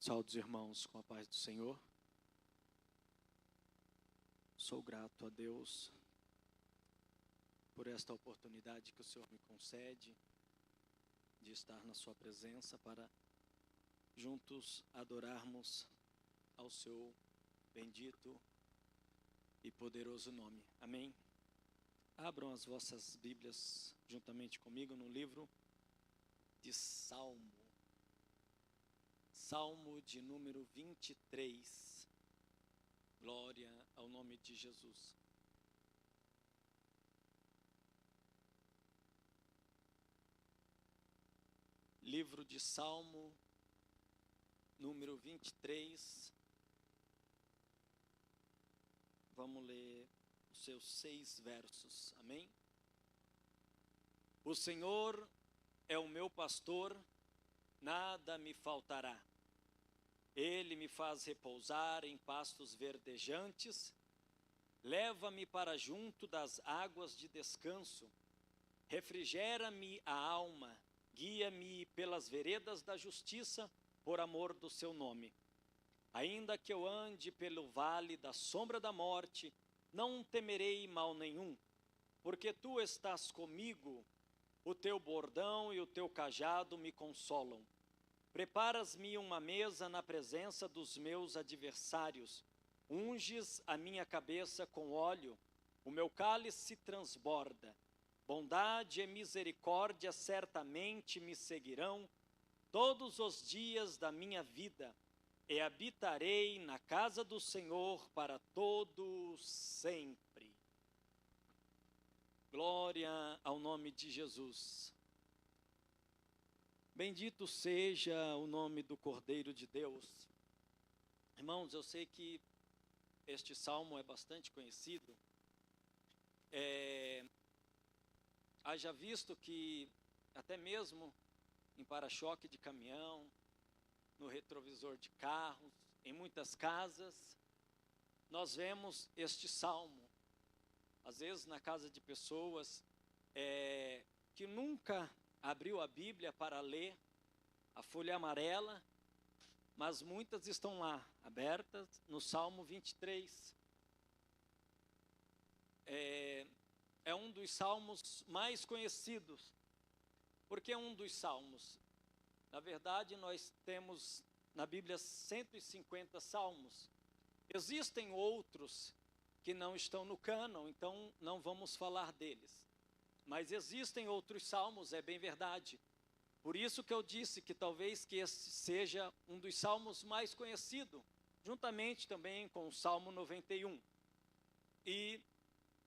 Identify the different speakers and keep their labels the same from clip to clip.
Speaker 1: Saúde os irmãos com a paz do Senhor. Sou grato a Deus por esta oportunidade que o Senhor me concede de estar na sua presença para juntos adorarmos ao seu bendito e poderoso nome. Amém? Abram as vossas Bíblias juntamente comigo no livro de Salmo de número 23. Glória ao nome de Jesus. Livro de Salmo, número 23. Vamos ler os seus 6 versos. Amém? O Senhor é o meu pastor, nada me faltará. Ele me faz repousar em pastos verdejantes, leva-me para junto das águas de descanso, refrigera-me a alma, guia-me pelas veredas da justiça, por amor do seu nome. Ainda que eu ande pelo vale da sombra da morte, não temerei mal nenhum, porque tu estás comigo, o teu bordão e o teu cajado me consolam. Preparas-me uma mesa na presença dos meus adversários, unges a minha cabeça com óleo, o meu cálice transborda. Bondade e misericórdia certamente me seguirão todos os dias da minha vida, e habitarei na casa do Senhor para todo sempre. Glória ao nome de Jesus. Bendito seja o nome do Cordeiro de Deus. Irmãos, eu sei que este salmo é bastante conhecido. Haja visto que até mesmo em para-choque de caminhão, no retrovisor de carros, em muitas casas, nós vemos este salmo. Às vezes na casa de pessoas que nunca abriu a Bíblia para ler a folha amarela, mas muitas estão lá, abertas no Salmo 23. É um dos salmos mais conhecidos. Por que um dos salmos? Na verdade, nós temos na Bíblia 150 salmos. Existem outros que não estão no cânon, então não vamos falar deles. Mas existem outros salmos, é bem verdade. Por isso que eu disse que talvez que esse seja um dos salmos mais conhecidos, juntamente também com o Salmo 91. E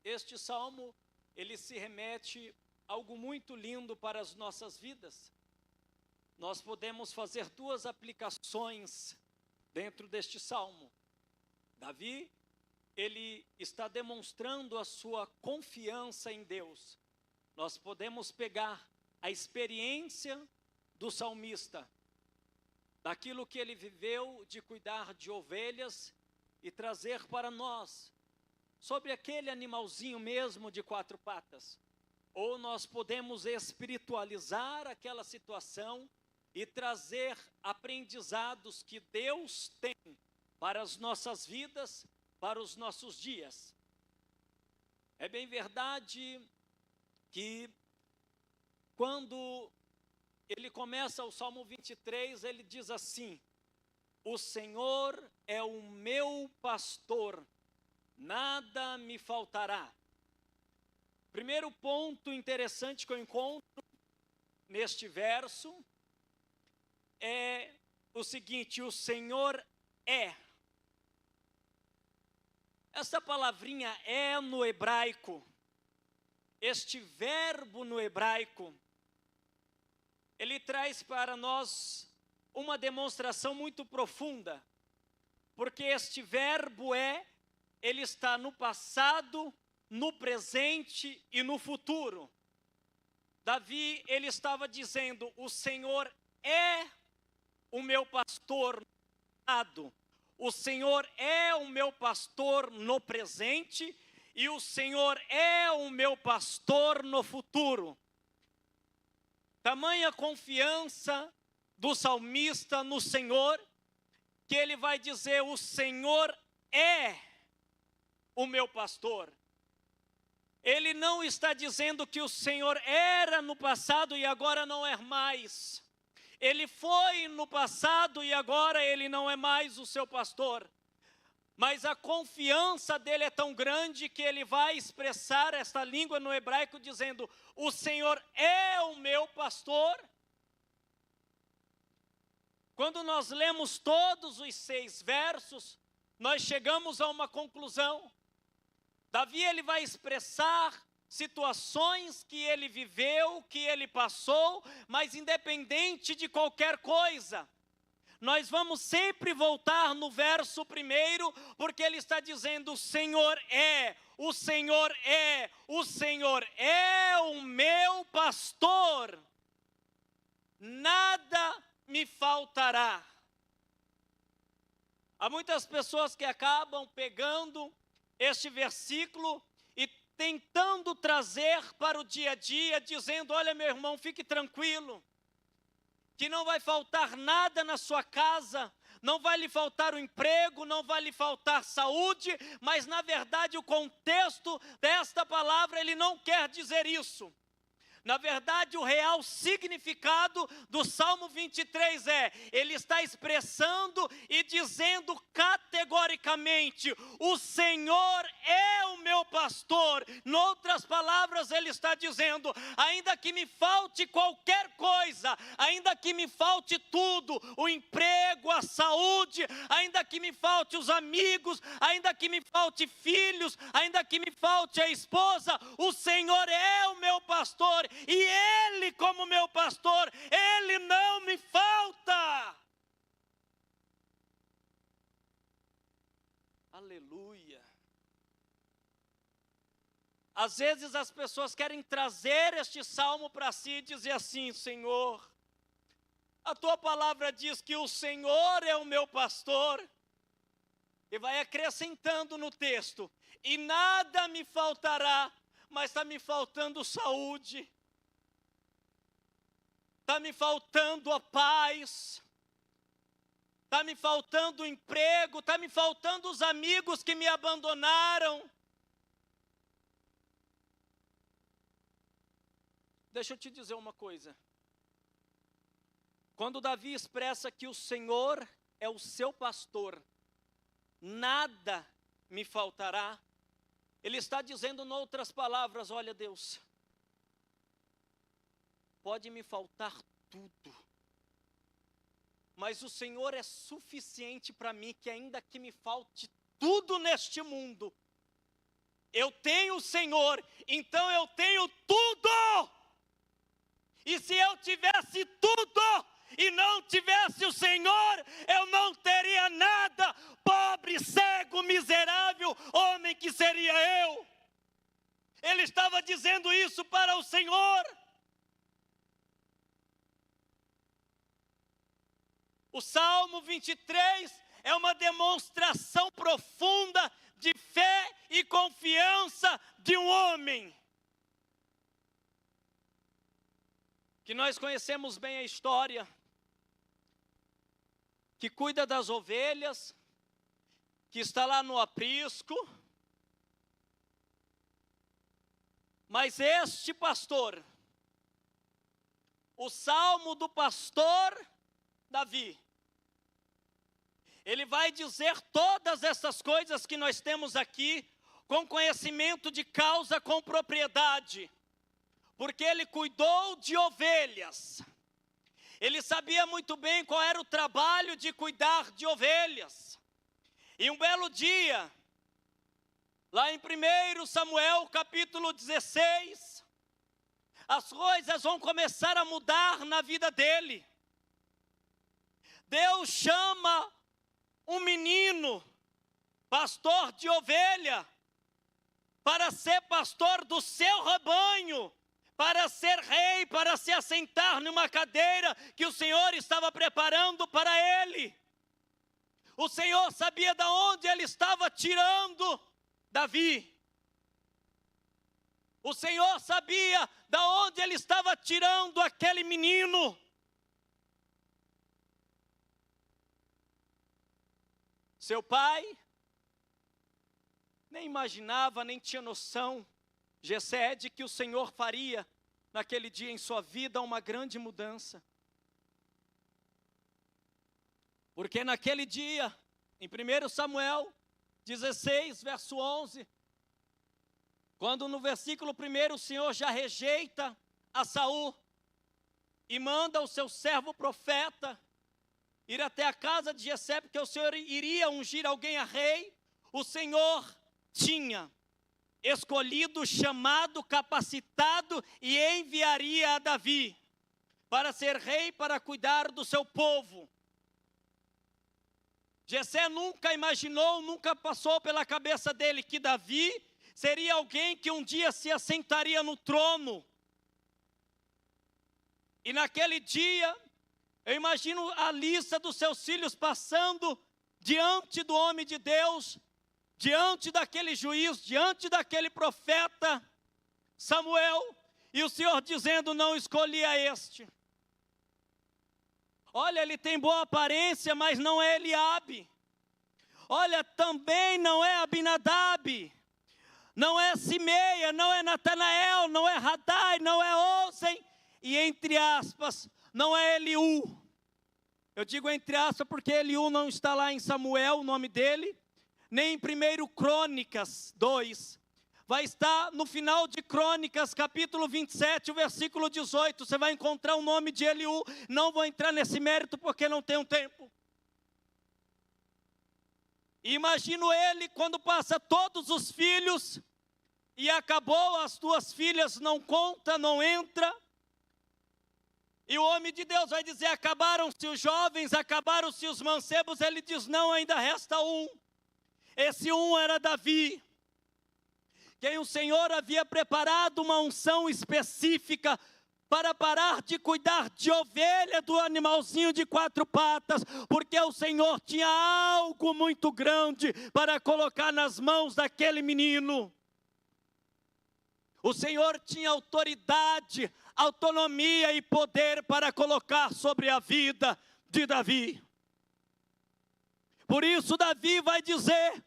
Speaker 1: este salmo, ele se remete a algo muito lindo para as nossas vidas. Nós podemos fazer 2 aplicações dentro deste salmo. Davi, ele está demonstrando a sua confiança em Deus. Nós podemos pegar a experiência do salmista, daquilo que ele viveu de cuidar de ovelhas e trazer para nós, sobre aquele animalzinho mesmo de 4 patas. Ou nós podemos espiritualizar aquela situação e trazer aprendizados que Deus tem para as nossas vidas, para os nossos dias. É bem verdade que quando ele começa o Salmo 23, ele diz assim: o Senhor é o meu pastor, nada me faltará. Primeiro ponto interessante que eu encontro neste verso é o seguinte: o Senhor é. Essa palavrinha é no hebraico, este verbo no hebraico, ele traz para nós uma demonstração muito profunda, porque este verbo ele está no passado, no presente e no futuro. Davi, ele estava dizendo: o Senhor é o meu pastor no passado, o Senhor é o meu pastor no presente e o Senhor é o meu pastor no futuro. Tamanha confiança do salmista no Senhor, que ele vai dizer: o Senhor é o meu pastor. Ele não está dizendo que o Senhor era no passado e agora não é mais. Ele foi no passado e agora ele não é mais o seu pastor. Mas a confiança dele é tão grande que ele vai expressar esta língua no hebraico dizendo: o Senhor é o meu pastor. Quando nós lemos todos os 6 versos, nós chegamos a uma conclusão. Davi, ele vai expressar situações que ele viveu, que ele passou, mas independente de qualquer coisa, nós vamos sempre voltar no verso 1, porque ele está dizendo: o Senhor é, o Senhor é, o Senhor é o meu pastor, nada me faltará. Há muitas pessoas que acabam pegando este versículo e tentando trazer para o dia a dia, dizendo: olha, meu irmão, fique tranquilo, que não vai faltar nada na sua casa, não vai lhe faltar o emprego, não vai lhe faltar saúde, mas na verdade o contexto desta palavra, ele não quer dizer isso. Na verdade, o real significado do Salmo 23 ele está expressando e dizendo categoricamente: o Senhor é o meu pastor. Noutras palavras, ele está dizendo: ainda que me falte qualquer coisa, ainda que me falte tudo, o emprego, a saúde, ainda que me falte os amigos, ainda que me falte filhos, ainda que me falte a esposa, o Senhor é o meu pastor. E Ele, como meu pastor, Ele não me falta. Aleluia. Às vezes as pessoas querem trazer este salmo para si e dizer assim: Senhor, a tua palavra diz que o Senhor é o meu pastor, e vai acrescentando no texto: e nada me faltará, mas está me faltando saúde, está me faltando a paz, está me faltando o emprego, está me faltando os amigos que me abandonaram. Deixa eu te dizer uma coisa. Quando Davi expressa que o Senhor é o seu pastor, nada me faltará, ele está dizendo, em outras palavras: olha, Deus, pode me faltar tudo, mas o Senhor é suficiente para mim, que ainda que me falte tudo neste mundo, eu tenho o Senhor, então eu tenho tudo. E se eu tivesse tudo e não tivesse o Senhor, eu não teria nada. Pobre, cego, miserável homem que seria eu. Ele estava dizendo isso para o Senhor. O Salmo 23 é uma demonstração profunda de fé e confiança de um homem. Que nós conhecemos bem a história, que cuida das ovelhas, que está lá no aprisco. Mas este pastor, o salmo do pastor Davi, ele vai dizer todas essas coisas que nós temos aqui, com conhecimento de causa, com propriedade. Porque ele cuidou de ovelhas. Ele sabia muito bem qual era o trabalho de cuidar de ovelhas. E um belo dia, lá em 1 Samuel capítulo 16, as coisas vão começar a mudar na vida dele. Deus chama um menino, pastor de ovelha, para ser pastor do seu rebanho, para ser rei, para se assentar numa cadeira que o Senhor estava preparando para ele. O Senhor sabia de onde ele estava tirando Davi. O Senhor sabia de onde ele estava tirando aquele menino. Seu pai nem imaginava, nem tinha noção, Jessé, de que o Senhor faria naquele dia em sua vida uma grande mudança. Porque naquele dia, em 1 Samuel 16, verso 11, quando no versículo 1 o Senhor já rejeita a Saul e manda o seu servo profeta ir até a casa de Jessé, porque o Senhor iria ungir alguém a rei, o Senhor tinha escolhido, chamado, capacitado e enviaria a Davi para ser rei, para cuidar do seu povo. Jessé nunca imaginou, nunca passou pela cabeça dele que Davi seria alguém que um dia se assentaria no trono. E naquele dia, eu imagino a lista dos seus filhos passando diante do homem de Deus, diante daquele juiz, diante daquele profeta Samuel, e o Senhor dizendo: não escolhi a este. Olha, ele tem boa aparência, mas não é Eliabe. Olha, também não é Abinadab, não é Simeia, não é Natanael, não é Radai, não é Ozen, e entre aspas, não é Eliú. Eu digo entre aspas porque Eliú não está lá em Samuel, o nome dele, nem em 1 Crônicas 2. Vai estar no final de Crônicas, capítulo 27, o versículo 18. Você vai encontrar o nome de Eliú. Não vou entrar nesse mérito porque não tenho tempo. E imagino ele quando passa todos os filhos e acabou, as duas filhas não conta, não entra. E o homem de Deus vai dizer: acabaram-se os jovens, acabaram-se os mancebos. Ele diz: não, ainda resta um. Esse um era Davi, quem o Senhor havia preparado uma unção específica para parar de cuidar de ovelha, do animalzinho de 4 patas, porque o Senhor tinha algo muito grande para colocar nas mãos daquele menino. O Senhor tinha autoridade, autonomia e poder para colocar sobre a vida de Davi. Por isso Davi vai dizer: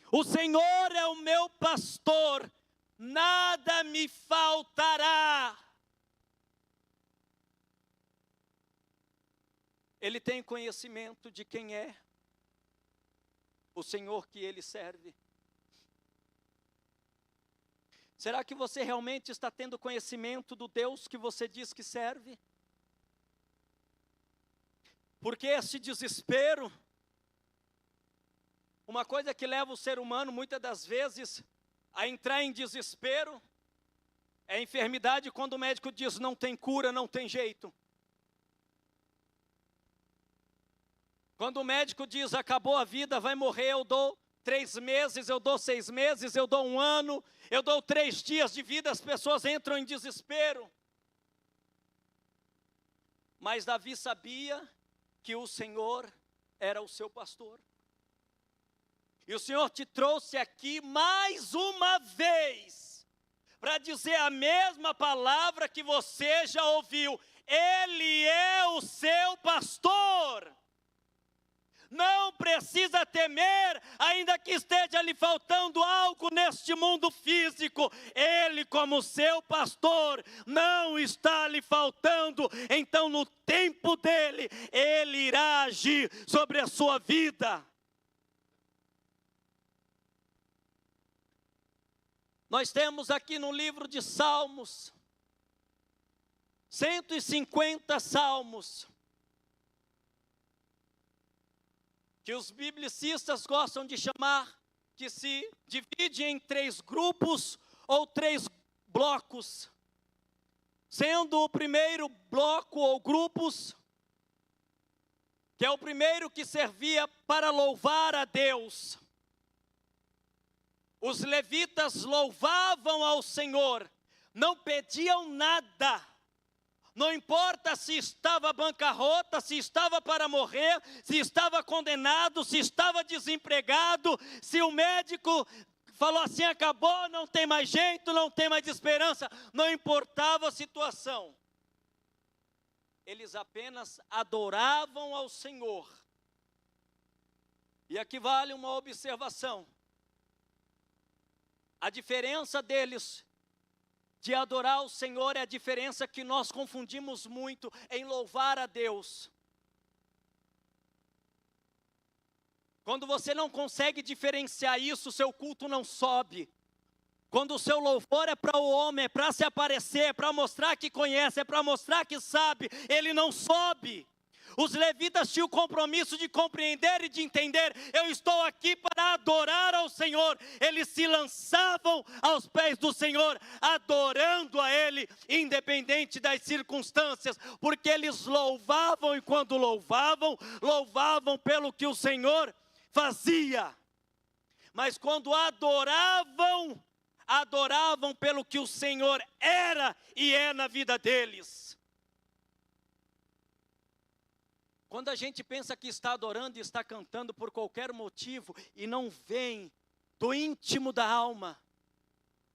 Speaker 1: o Senhor é o meu pastor, nada me faltará. Ele tem conhecimento de quem é o Senhor que ele serve. Será que você realmente está tendo conhecimento do Deus que você diz que serve? Porque esse desespero, uma coisa que leva o ser humano muitas das vezes a entrar em desespero, é a enfermidade quando o médico diz não tem cura, não tem jeito. Quando o médico diz acabou a vida, vai morrer, eu dou 3 meses, eu dou 6 meses, eu dou 1 ano, eu dou 3 dias de vida, as pessoas entram em desespero. Mas Davi sabia que o Senhor era o seu pastor. E o Senhor te trouxe aqui mais uma vez para dizer a mesma palavra que você já ouviu: Ele é o seu pastor. Não precisa temer, ainda que esteja lhe faltando algo neste mundo físico. Ele, como seu pastor, não está lhe faltando. Então, no tempo dele, ele irá agir sobre a sua vida. Nós temos aqui no livro de Salmos 150 salmos, que os biblicistas gostam de chamar, que se divide em 3 grupos ou 3 blocos. Sendo o primeiro bloco ou grupos, que é o primeiro que servia para louvar a Deus. Os levitas louvavam ao Senhor, não pediam nada. Não importa se estava bancarrota, se estava para morrer, se estava condenado, se estava desempregado, se o médico falou assim, acabou, não tem mais jeito, não tem mais esperança. Não importava a situação. Eles apenas adoravam ao Senhor. E aqui vale uma observação. A diferença deles de adorar o Senhor é a diferença que nós confundimos muito em louvar a Deus. Quando você não consegue diferenciar isso, seu culto não sobe. Quando o seu louvor é para o homem, é para se aparecer, é para mostrar que conhece, é para mostrar que sabe, ele não sobe. Os levitas tinham o compromisso de compreender e de entender: eu estou aqui para adorar ao Senhor. Eles se lançavam aos pés do Senhor, adorando a Ele, independente das circunstâncias, porque eles louvavam, e quando louvavam, louvavam pelo que o Senhor fazia. Mas quando adoravam, adoravam pelo que o Senhor era e é na vida deles. Quando a gente pensa que está adorando e está cantando por qualquer motivo e não vem do íntimo da alma,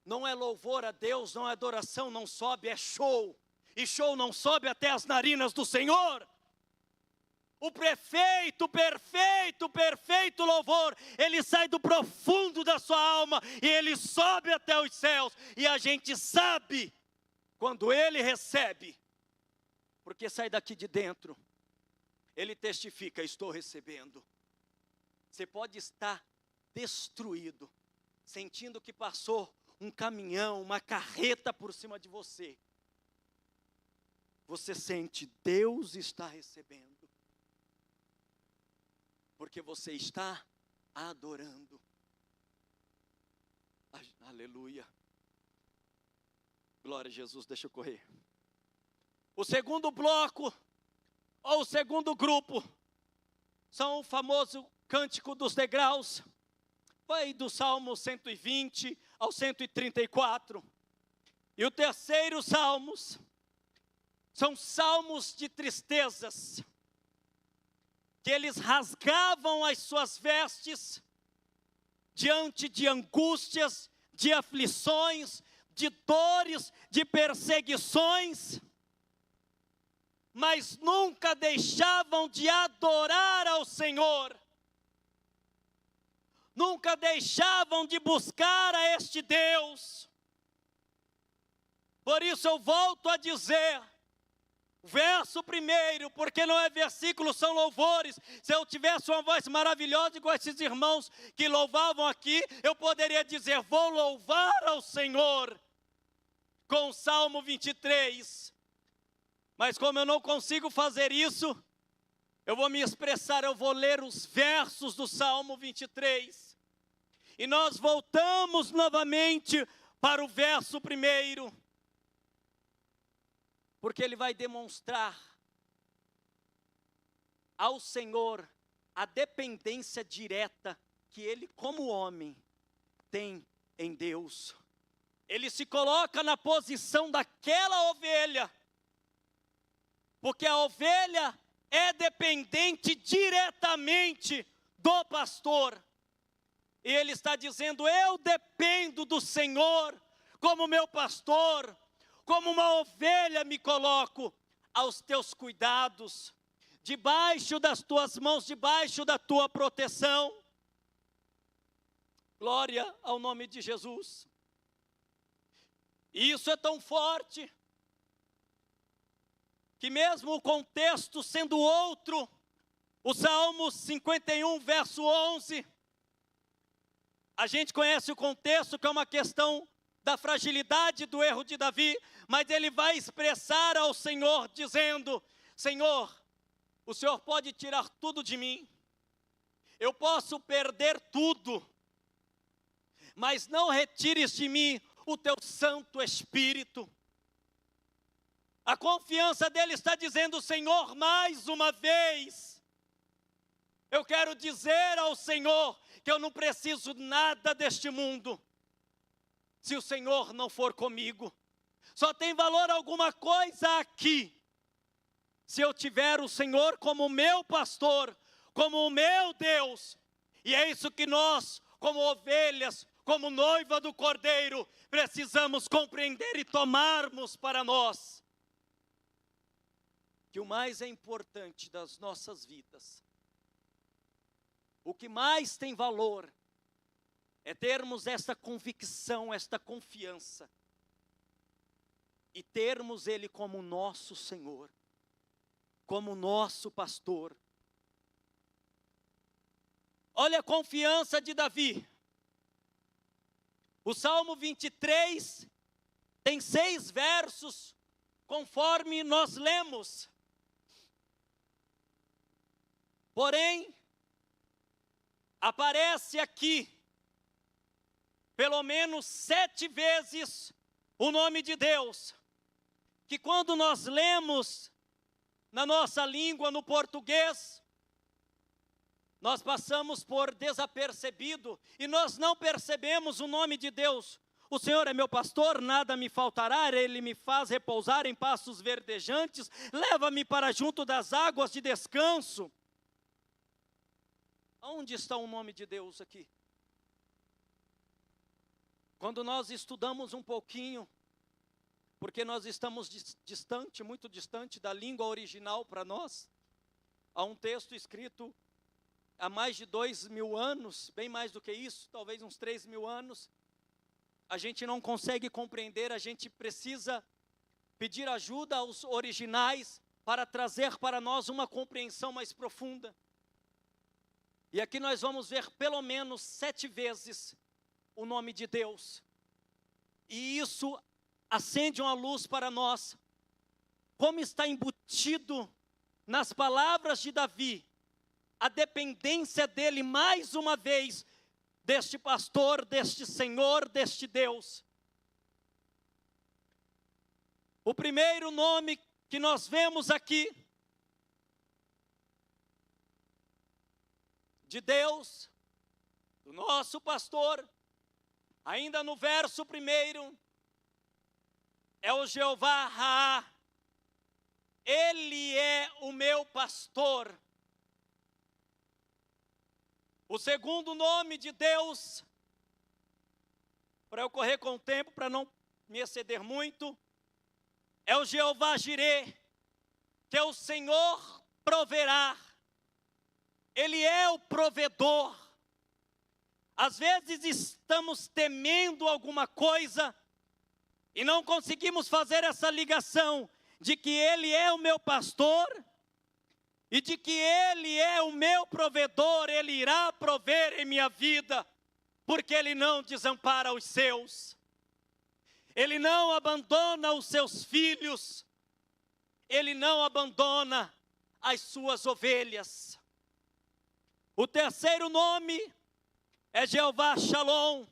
Speaker 1: não é louvor a Deus, não é adoração, não sobe, é show. E show não sobe até as narinas do Senhor. O perfeito louvor, ele sai do profundo da sua alma e ele sobe até os céus. E a gente sabe quando ele recebe, porque sai daqui de dentro. Ele testifica: estou recebendo. Você pode estar destruído, sentindo que passou um caminhão, uma carreta por cima de você. Você sente: Deus está recebendo, porque você está adorando. Aleluia. Glória a Jesus, deixa eu correr. O segundo bloco, ou o segundo grupo, são o famoso Cântico dos Degraus. Vai do Salmo 120 ao 134. E o terceiro salmos são salmos de tristezas, que eles rasgavam as suas vestes diante de angústias, de aflições, de dores, de perseguições, mas nunca deixavam de adorar ao Senhor, nunca deixavam de buscar a este Deus. Por isso eu volto a dizer, verso primeiro, porque não é versículo, são louvores. Se eu tivesse uma voz maravilhosa igual esses irmãos que louvavam aqui, eu poderia dizer: vou louvar ao Senhor com o Salmo 23. Mas como eu não consigo fazer isso, eu vou me expressar, eu vou ler os versos do Salmo 23. E nós voltamos novamente para o verso primeiro, porque ele vai demonstrar ao Senhor a dependência direta que ele, como homem, tem em Deus. Ele se coloca na posição daquela ovelha, porque a ovelha é dependente diretamente do pastor. E ele está dizendo: eu dependo do Senhor como meu pastor, como uma ovelha me coloco aos teus cuidados, debaixo das tuas mãos, debaixo da tua proteção. Glória ao nome de Jesus. E isso é tão forte, que mesmo o contexto sendo outro, o Salmo 51, verso 11, a gente conhece o contexto, que é uma questão da fragilidade do erro de Davi, mas ele vai expressar ao Senhor dizendo: Senhor, o Senhor pode tirar tudo de mim, eu posso perder tudo, mas não retires de mim o teu Santo Espírito. A confiança dele está dizendo: Senhor, mais uma vez, eu quero dizer ao Senhor que eu não preciso nada deste mundo, se o Senhor não for comigo. Só tem valor alguma coisa aqui, se eu tiver o Senhor como meu pastor, como o meu Deus. E é isso que nós, como ovelhas, como noiva do Cordeiro, precisamos compreender e tomarmos para nós. Que o mais importante das nossas vidas o que mais tem valor é termos esta convicção, esta confiança, e termos Ele como nosso Senhor, como nosso pastor. Olha a confiança de Davi. O Salmo 23 tem 6 versos, conforme nós lemos. Porém, aparece aqui, pelo menos 7 vezes, o nome de Deus, que quando nós lemos na nossa língua, no português, nós passamos por desapercebido e nós não percebemos o nome de Deus. O Senhor é meu pastor, nada me faltará, Ele me faz repousar em pastos verdejantes, leva-me para junto das águas de descanso. Onde está o nome de Deus aqui? Quando nós estudamos um pouquinho, porque nós estamos distante, muito distante da língua original para nós, há um texto escrito há mais de 2.000 anos, bem mais do que isso, talvez uns 3.000 anos, a gente não consegue compreender, a gente precisa pedir ajuda aos originais para trazer para nós uma compreensão mais profunda. E aqui nós vamos ver pelo menos 7 vezes o nome de Deus. E isso acende uma luz para nós. Como está embutido nas palavras de Davi, a dependência dele, mais uma vez, deste pastor, deste Senhor, deste Deus. O primeiro nome que nós vemos aqui, de Deus, do nosso pastor, ainda no verso 1, é o Jeová Raá. Ele é o meu pastor. O segundo nome de Deus, para eu correr com o tempo, para não me exceder muito, é o Jeová Jirê, que é o Senhor proverá. Ele é o provedor. Às vezes estamos temendo alguma coisa e não conseguimos fazer essa ligação de que Ele é o meu pastor e de que Ele é o meu provedor. Ele irá prover em minha vida, porque Ele não desampara os seus. Ele não abandona os seus filhos. Ele não abandona as suas ovelhas. O terceiro nome é Jeová Shalom.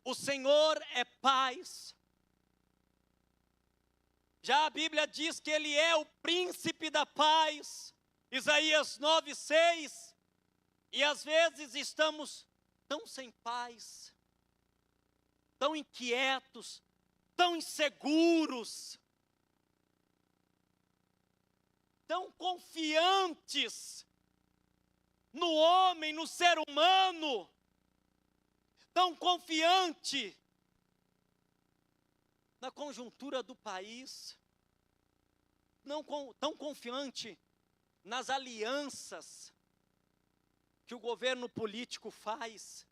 Speaker 1: O Senhor é paz. Já a Bíblia diz que Ele é o príncipe da paz. Isaías 9:6. E às vezes estamos tão sem paz, tão inquietos, tão inseguros, tão confiantes no homem, no ser humano, tão confiante na conjuntura do país, tão confiante nas alianças que o governo político faz,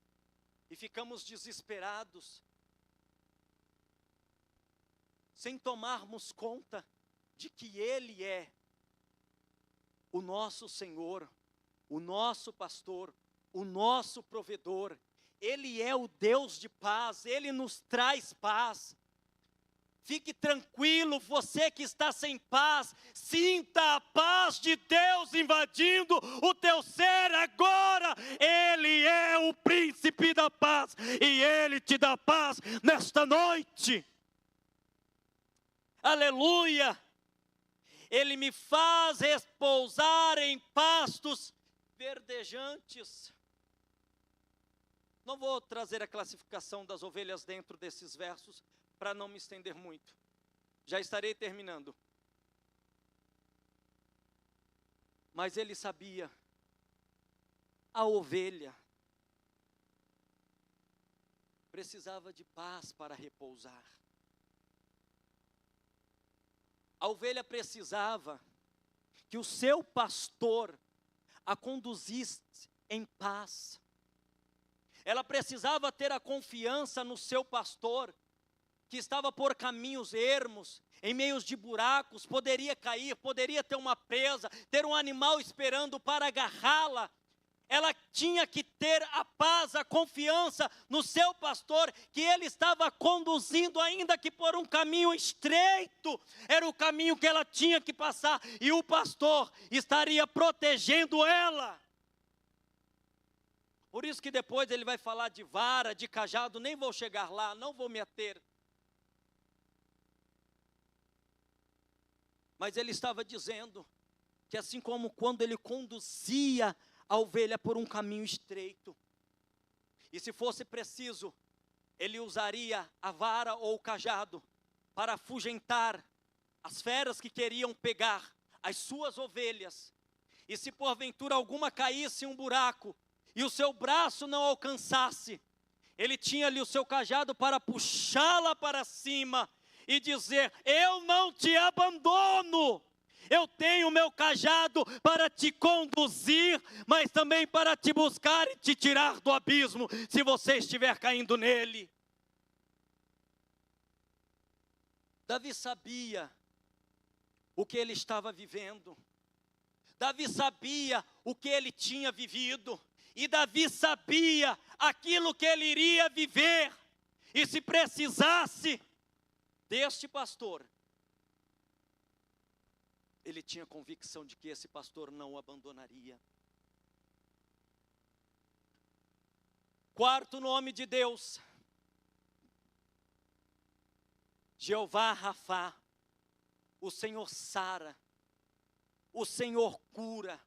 Speaker 1: e ficamos desesperados, sem tomarmos conta de que Ele é o nosso Senhor, o nosso pastor, o nosso provedor. Ele é o Deus de paz, Ele nos traz paz. Fique tranquilo, você que está sem paz, sinta a paz de Deus invadindo o teu ser agora. Ele é o príncipe da paz e Ele te dá paz nesta noite. Aleluia! Ele me faz repousar em pastos verdejantes. Não vou trazer a classificação das ovelhas dentro desses versos, para não me estender muito. Já estarei terminando. Mas ele sabia, a ovelha precisava de paz para repousar. A ovelha precisava que o seu pastor a conduzisse em paz. Ela precisava ter a confiança no seu pastor, que estava por caminhos ermos, em meios de buracos, poderia cair, poderia ter uma presa, ter um animal esperando para agarrá-la. Ela tinha que ter a paz, a confiança no seu pastor, que ele estava conduzindo, ainda que por um caminho estreito, era o caminho que ela tinha que passar, e o pastor estaria protegendo ela. Por isso que depois ele vai falar de vara, de cajado, nem vou chegar lá, não vou me ater. Mas ele estava dizendo que assim como quando ele conduzia a ovelha por um caminho estreito, e se fosse preciso, ele usaria a vara ou o cajado para afugentar as feras que queriam pegar as suas ovelhas, e se porventura alguma caísse em um buraco, e o seu braço não alcançasse, ele tinha ali o seu cajado para puxá-la para cima, e dizer: eu não te abandono, eu tenho o meu cajado para te conduzir, mas também para te buscar e te tirar do abismo, se você estiver caindo nele. Davi sabia o que ele estava vivendo, Davi sabia o que ele tinha vivido, e Davi sabia aquilo que ele iria viver, e se precisasse deste pastor, ele tinha convicção de que esse pastor não o abandonaria. Quarto nome de Deus, Jeová Rafá, o Senhor sara, o Senhor cura.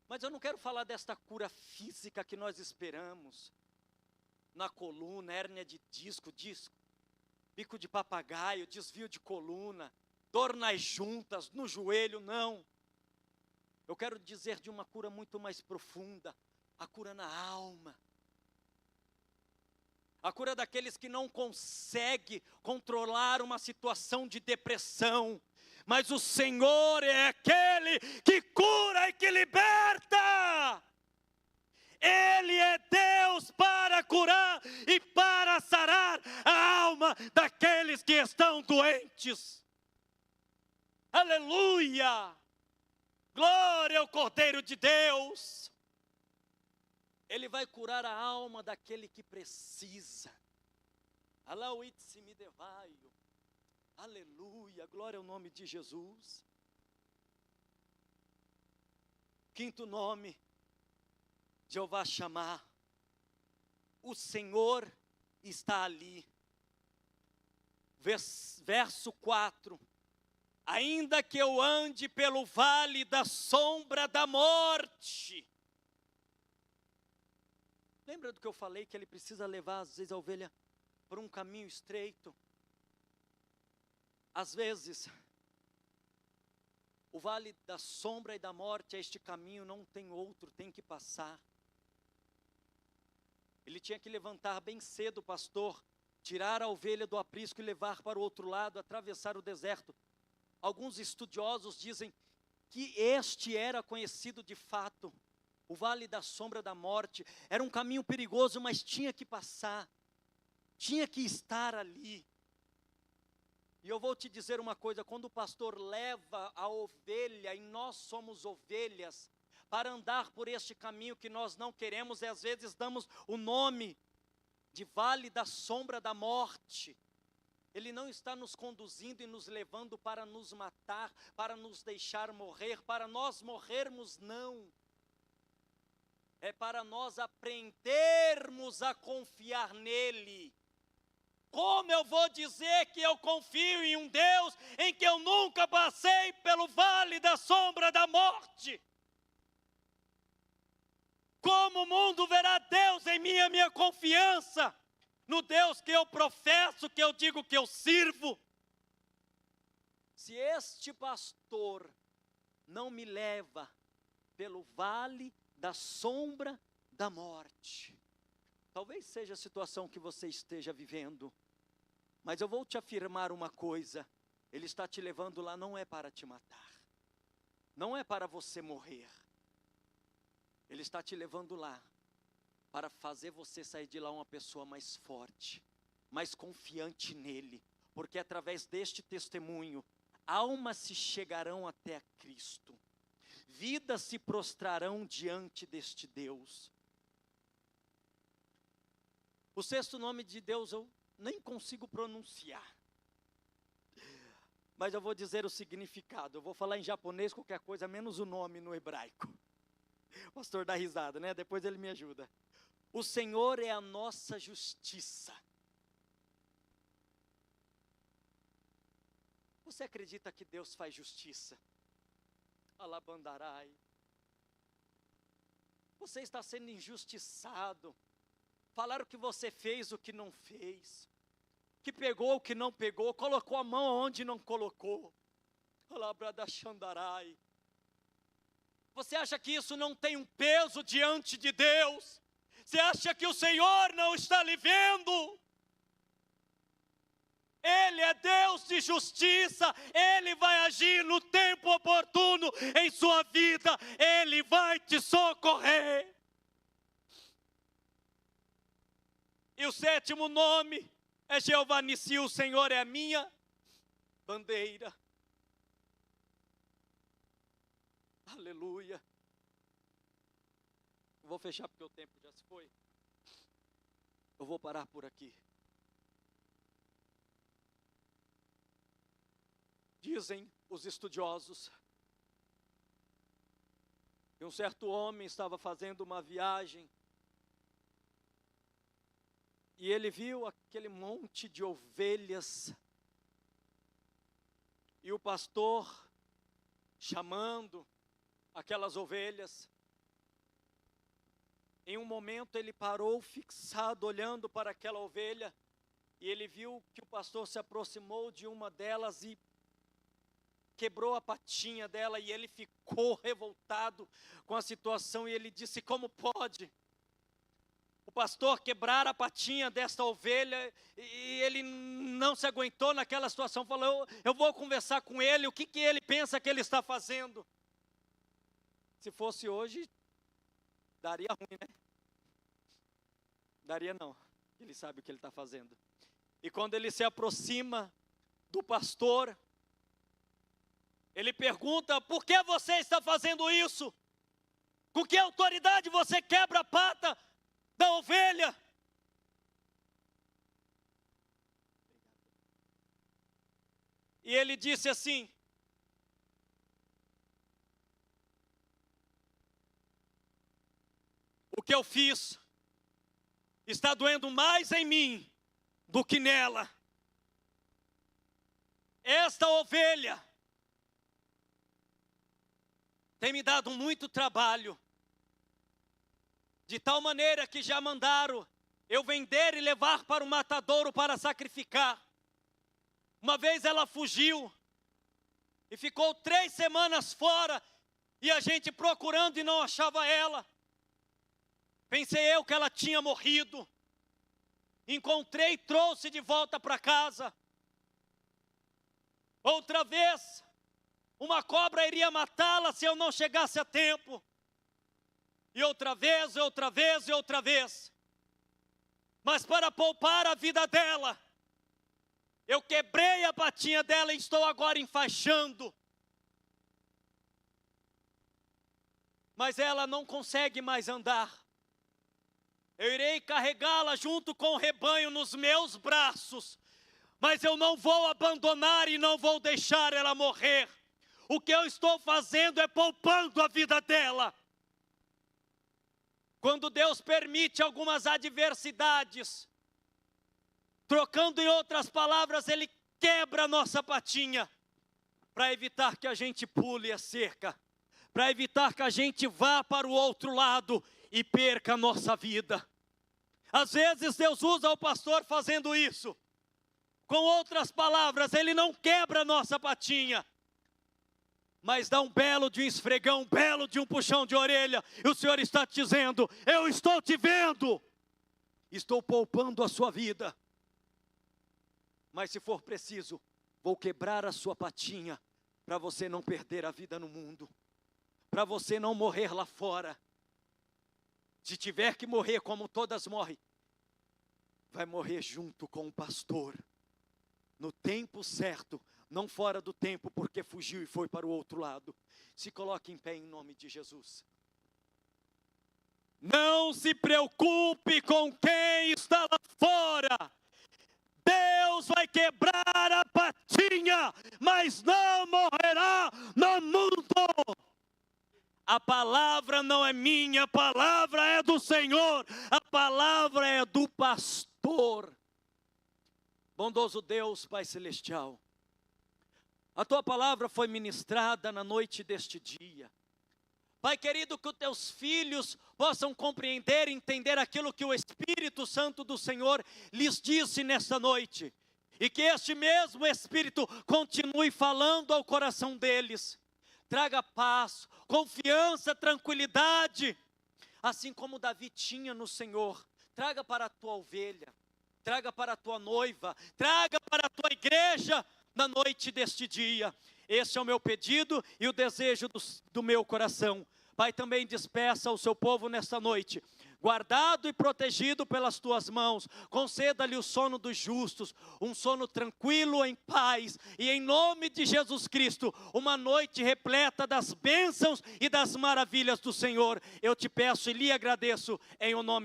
Speaker 1: Mas eu não quero falar desta cura física que nós esperamos, na coluna, hérnia de disco, bico de papagaio, desvio de coluna, dor nas juntas, no joelho, não. Eu quero dizer de uma cura muito mais profunda, a cura na alma. A cura daqueles que não conseguem controlar uma situação de depressão, mas o Senhor é aquele que cura e que liberta. Ele é Deus para curar e para sarar a alma daqueles que estão doentes. Aleluia! Glória ao Cordeiro de Deus. Ele vai curar a alma daquele que precisa. Aleluia, glória ao nome de Jesus. Quinto nome, Jeová Chamar, o Senhor está ali. Verso 4, ainda que eu ande pelo vale da sombra da morte. Lembra do que eu falei, que ele precisa levar às vezes a ovelha por um caminho estreito? Às vezes, o vale da sombra e da morte é este caminho, não tem outro, tem que passar. Ele tinha que levantar bem cedo o pastor, tirar a ovelha do aprisco e levar para o outro lado, atravessar o deserto. Alguns estudiosos dizem que este era conhecido de fato, o vale da sombra da morte. Era um caminho perigoso, mas tinha que passar, tinha que estar ali. E eu vou te dizer uma coisa, quando o pastor leva a ovelha, e nós somos ovelhas, para andar por este caminho que nós não queremos, e às vezes damos o nome de vale da sombra da morte. Ele não está nos conduzindo e nos levando para nos matar, para nos deixar morrer, para nós morrermos, não. É para nós aprendermos a confiar nele. Como eu vou dizer que eu confio em um Deus em que eu nunca passei pelo vale da sombra da morte? Como o mundo verá Deus em mim, a minha confiança no Deus que eu professo, que eu digo que eu sirvo? Se este pastor não me leva pelo vale da sombra da morte, talvez seja a situação que você esteja vivendo, mas eu vou te afirmar uma coisa, ele está te levando lá não é para te matar, não é para você morrer, Ele está te levando lá para fazer você sair de lá uma pessoa mais forte, mais confiante nele, porque através deste testemunho, almas se chegarão até a Cristo, vidas se prostrarão diante deste Deus. O sexto nome de Deus eu nem consigo pronunciar, mas eu vou dizer o significado. Eu vou falar em japonês, qualquer coisa, menos o nome no hebraico. O pastor dá risada, né? Depois ele me ajuda. O Senhor é a nossa justiça. Você acredita que Deus faz justiça? Alabandarai. Você está sendo injustiçado. Falaram que você fez o que não fez, que pegou o que não pegou, colocou a mão onde não colocou. Alabradachandarai. Você acha que isso não tem um peso diante de Deus? Você acha que o Senhor não está lhe vendo? Ele é Deus de justiça, Ele vai agir no tempo oportuno em sua vida, Ele vai te socorrer. E o sétimo nome é Jeová Nissi, o Senhor é a minha bandeira. Aleluia. Vou fechar porque o tempo já se foi. Eu vou parar por aqui. Dizem os estudiosos que um certo homem estava fazendo uma viagem e ele viu aquele monte de ovelhas e o pastor chamando aquelas ovelhas. Em um momento ele parou fixado, olhando para aquela ovelha, e ele viu que o pastor se aproximou de uma delas e quebrou a patinha dela, e ele ficou revoltado com a situação, e ele disse: como pode o pastor quebrar a patinha desta ovelha? E ele não se aguentou naquela situação, falou: eu vou conversar com ele, o que ele pensa que ele está fazendo? Se fosse hoje, daria ruim, né? Daria não, ele sabe o que ele está fazendo. E quando ele se aproxima do pastor, ele pergunta: por que você está fazendo isso? Com que autoridade você quebra a pata da ovelha? E ele disse assim: o que eu fiz está doendo mais em mim do que nela. Esta ovelha tem me dado muito trabalho, de tal maneira que já mandaram eu vender e levar para o matadouro para sacrificar. Uma vez ela fugiu e ficou 3 semanas fora, e a gente procurando e não achava ela. Pensei eu que ela tinha morrido. Encontrei e trouxe de volta para casa. Outra vez, uma cobra iria matá-la se eu não chegasse a tempo. E outra vez, e outra vez, e outra vez. Mas para poupar a vida dela, eu quebrei a patinha dela e estou agora enfaixando. Mas ela não consegue mais andar. Eu irei carregá-la junto com o rebanho nos meus braços, mas eu não vou abandonar e não vou deixar ela morrer. O que eu estou fazendo é poupando a vida dela. Quando Deus permite algumas adversidades, trocando em outras palavras, Ele quebra a nossa patinha, para evitar que a gente pule a cerca, para evitar que a gente vá para o outro lado e perca a nossa vida. Às vezes Deus usa o pastor fazendo isso. Com outras palavras, Ele não quebra a nossa patinha, mas dá um belo de um esfregão, um belo de um puxão de orelha. E o Senhor está te dizendo: eu estou te vendo, estou poupando a sua vida. Mas se for preciso, vou quebrar a sua patinha, para você não perder a vida no mundo, para você não morrer lá fora. Se tiver que morrer como todas morrem, vai morrer junto com o pastor, no tempo certo, não fora do tempo, porque fugiu e foi para o outro lado. Se coloque em pé em nome de Jesus. Não se preocupe com quem está lá fora. Deus vai quebrar a patinha, mas não morrerá no mundo. A palavra não é minha, a palavra é do Senhor, a palavra é do pastor. Bondoso Deus, Pai Celestial, a Tua palavra foi ministrada na noite deste dia. Pai querido, que os Teus filhos possam compreender e entender aquilo que o Espírito Santo do Senhor lhes disse nesta noite. E que este mesmo Espírito continue falando ao coração deles. Traga paz, confiança, tranquilidade, assim como Davi tinha no Senhor. Traga para a tua ovelha, traga para a tua noiva, traga para a tua igreja na noite deste dia. Esse é o meu pedido e o desejo do meu coração. Pai, também despeça o seu povo nesta noite, guardado e protegido pelas tuas mãos. Conceda-lhe o sono dos justos, um sono tranquilo, em paz, e em nome de Jesus Cristo, uma noite repleta das bênçãos e das maravilhas do Senhor. Eu te peço e lhe agradeço em o nome